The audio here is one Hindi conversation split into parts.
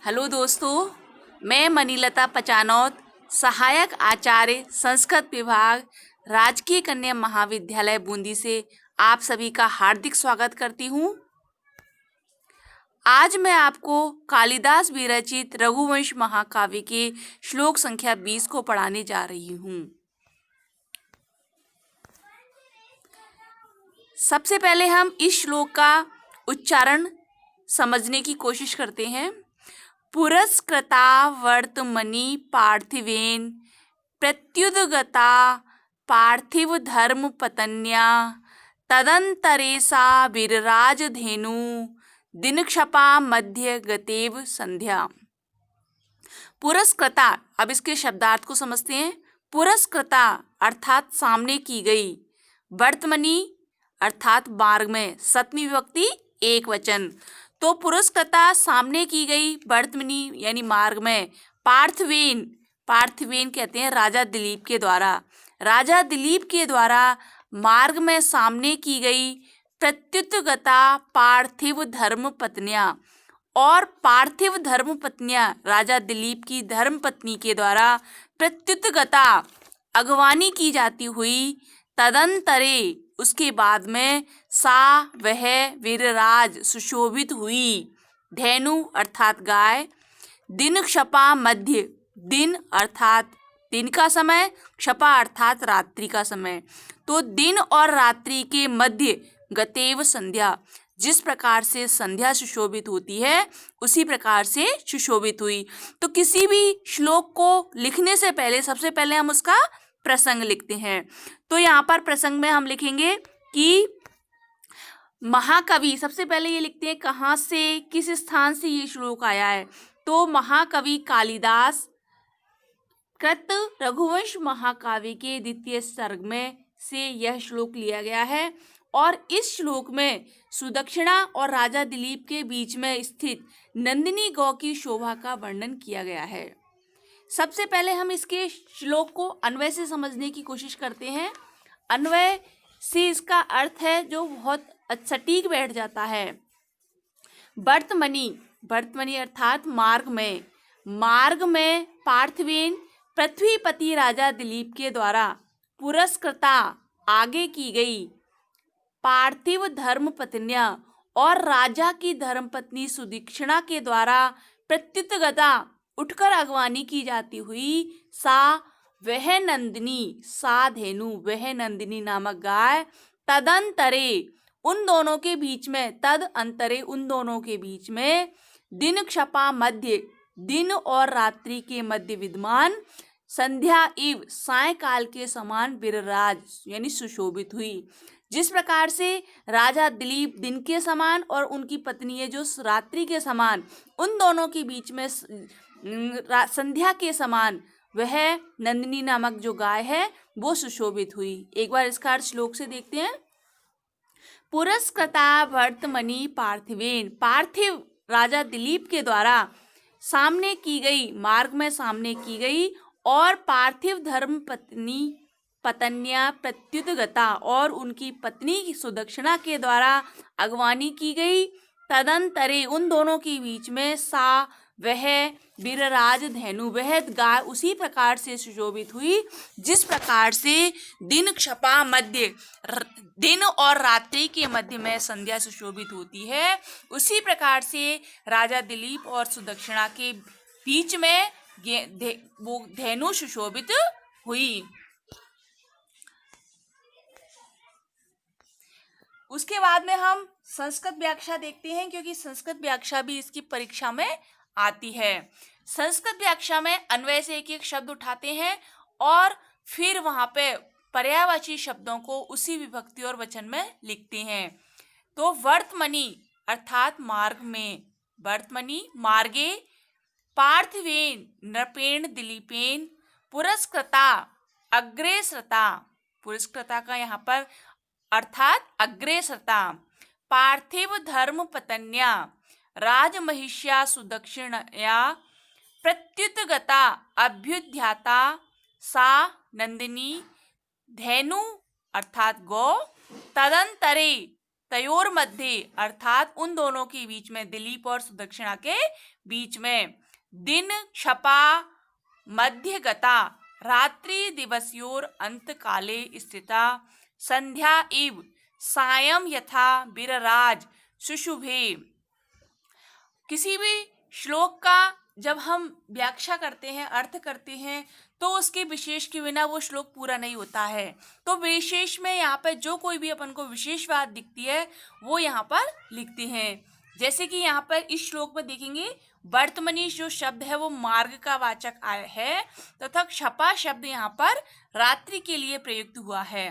हेलो दोस्तों, मैं मनीलता पचानौत, सहायक आचार्य संस्कृत विभाग, राजकीय कन्या महाविद्यालय बूंदी से आप सभी का हार्दिक स्वागत करती हूँ। आज मैं आपको कालिदास विरचित रघुवंश महाकाव्य के श्लोक संख्या 20 को पढ़ाने जा रही हूँ। सबसे पहले हम इस श्लोक का उच्चारण समझने की कोशिश करते हैं। पुरस्कृता वर्तमनि पार्थिवेन प्रत्युदगता पार्थिव धर्म पतन्या तदंतरे सा विरराजधेनु दिनक्षपा मध्य गतेव संध्या। पुरस्कृता, अब इसके शब्दार्थ को समझते हैं। पुरस्कृता अर्थात सामने की गई, वर्तमनि अर्थात मार्ग में, सप्तमी विभक्ति एक वचन। तो पुरस्कृता सामने की गई, वर्तमनि यानी मार्ग में, पार्थिवेन, पार्थिवेन कहते हैं राजा दिलीप के द्वारा, राजा दिलीप के द्वारा मार्ग में सामने की गई प्रत्युतगता पार्थिव धर्म पत्नियां, और पार्थिव धर्म पत्नियां राजा दिलीप की धर्म पत्नी के द्वारा प्रत्युतगता अगवानी की जाती हुई, तदंतरे उसके बाद में, सा वह वीरराज सुशोभित हुई, धेनु अर्थात गाय, दिन क्षपा मध्य, दिन अर्थात दिन का समय, क्षपा अर्थात रात्रि का समय। तो दिन और रात्रि के मध्य गतेव संध्या, जिस प्रकार से संध्या सुशोभित होती है उसी प्रकार से सुशोभित हुई। तो किसी भी श्लोक को लिखने से पहले सबसे पहले हम उसका प्रसंग लिखते हैं। तो यहाँ पर प्रसंग में हम लिखेंगे कि महाकवि, सबसे पहले ये लिखते हैं कहाँ से, किस स्थान से ये श्लोक आया है। तो महाकवि कालिदास कृत रघुवंश महाकाव्य के द्वितीय सर्ग में से यह श्लोक लिया गया है, और इस श्लोक में सुदक्षिणा और राजा दिलीप के बीच में स्थित नंदिनी गौ की शोभा का वर्णन किया गया है। सबसे पहले हम इसके श्लोक को अन्वय से समझने की कोशिश करते हैं। अन्वय से इसका अर्थ है जो बहुत सटीक बैठ जाता है। वर्तमनि, वर्तमनि अर्थात मार्ग में, मार्ग में पार्थिवेन पृथ्वीपति राजा दिलीप के द्वारा पुरस्कृता आगे की गई पार्थिव धर्म पत्नियां, और राजा की धर्मपत्नी सुदक्षिणा के द्वारा प्रत्युतगता उठकर अगवानी की जाती हुई, सा वह नंदिनी, सा धेनु वह नंदिनी नामक गाय, तदंतरे उन दोनों के बीच में, तद अंतरे उन दोनों के बीच में, दिन क्षपा मध्य दिन और रात्रि के मध्य विद्यमान, संध्या इव सायकाल के समान विरराज यानी सुशोभित हुई। जिस प्रकार से राजा दिलीप दिन के समान और उनकी पत्नी है जो रात्रि के समान, उन दोनों के बीच में संध्या के समान वह नंदिनी नामक जो गाय है वो सुशोभित हुई। एक बार इसका अर्थ श्लोक से देखते हैं। पुरस्कृता वर्तमनि पार्थिवेन, पार्थिव राजा दिलीप के द्वारा सामने की गई, मार्ग में सामने की गई, और पार्थिव धर्म पत्नी पतन्या प्रत्युतगता, और उनकी पत्नी की सुदक्षिणा के द्वारा अगवानी की गई, तदंतरे उन दोनों के बीच में, सा वह वीरराज धेनु वह गाय उसी प्रकार से सुशोभित हुई जिस प्रकार से दिन क्षपा मध्य, दिन और रात्रि के मध्य में संध्या सुशोभित होती है, उसी प्रकार से राजा दिलीप और सुदक्षिणा के बीच में वो धेनु सुशोभित हुई। उसके बाद में हम संस्कृत व्याख्या देखते हैं, क्योंकि संस्कृत व्याख्या भी इसकी परीक्षा में आती है। संस्कृत व्याख्या में अन्वय से एक एक शब्द उठाते हैं और फिर वहां पे पर्यायवाची शब्दों को उसी विभक्ति और वचन में लिखते हैं। तो वर्तमनि अर्थात मार्ग में, वर्तमनि मार्गे, पार्थिवेन नृपेण दिलीपेन पुरस्कृता अग्रेसरता, पुरस्कृता का यहाँ पर अर्थात अग्रेसरता, पार्थिव धर्म पत्न्या राजमहिष्या सुदक्षिणया प्रत्युतगता अभ्युद्याता, सा नंदिनी धेनु अर्थात गौ, तदंतरे तयोर मध्य अर्थात उन दोनों के बीच में, दिलीप और सुदक्षिणा के बीच में, दिन क्षपा मध्य गता रात्रि दिवस्योर अंत काले स्थिता संध्या इव सायं यथा विरराज सुशुभे। किसी भी श्लोक का जब हम व्याख्या करते हैं, अर्थ करते हैं, तो उसके विशेष के बिना वो श्लोक पूरा नहीं होता है। तो विशेष में यहाँ पर जो कोई भी अपन को विशेष बात दिखती है वो यहाँ पर लिखते हैं। जैसे कि यहाँ पर इस श्लोक में देखेंगे, वर्तमनी जो शब्द है वो मार्ग का वाचक है तथा क्षपा शब्द यहाँ पर रात्रि के लिए प्रयुक्त हुआ है।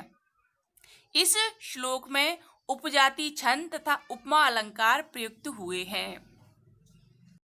इस श्लोक में उपजाति छंद तथा उपमा अलंकार प्रयुक्त हुए हैं।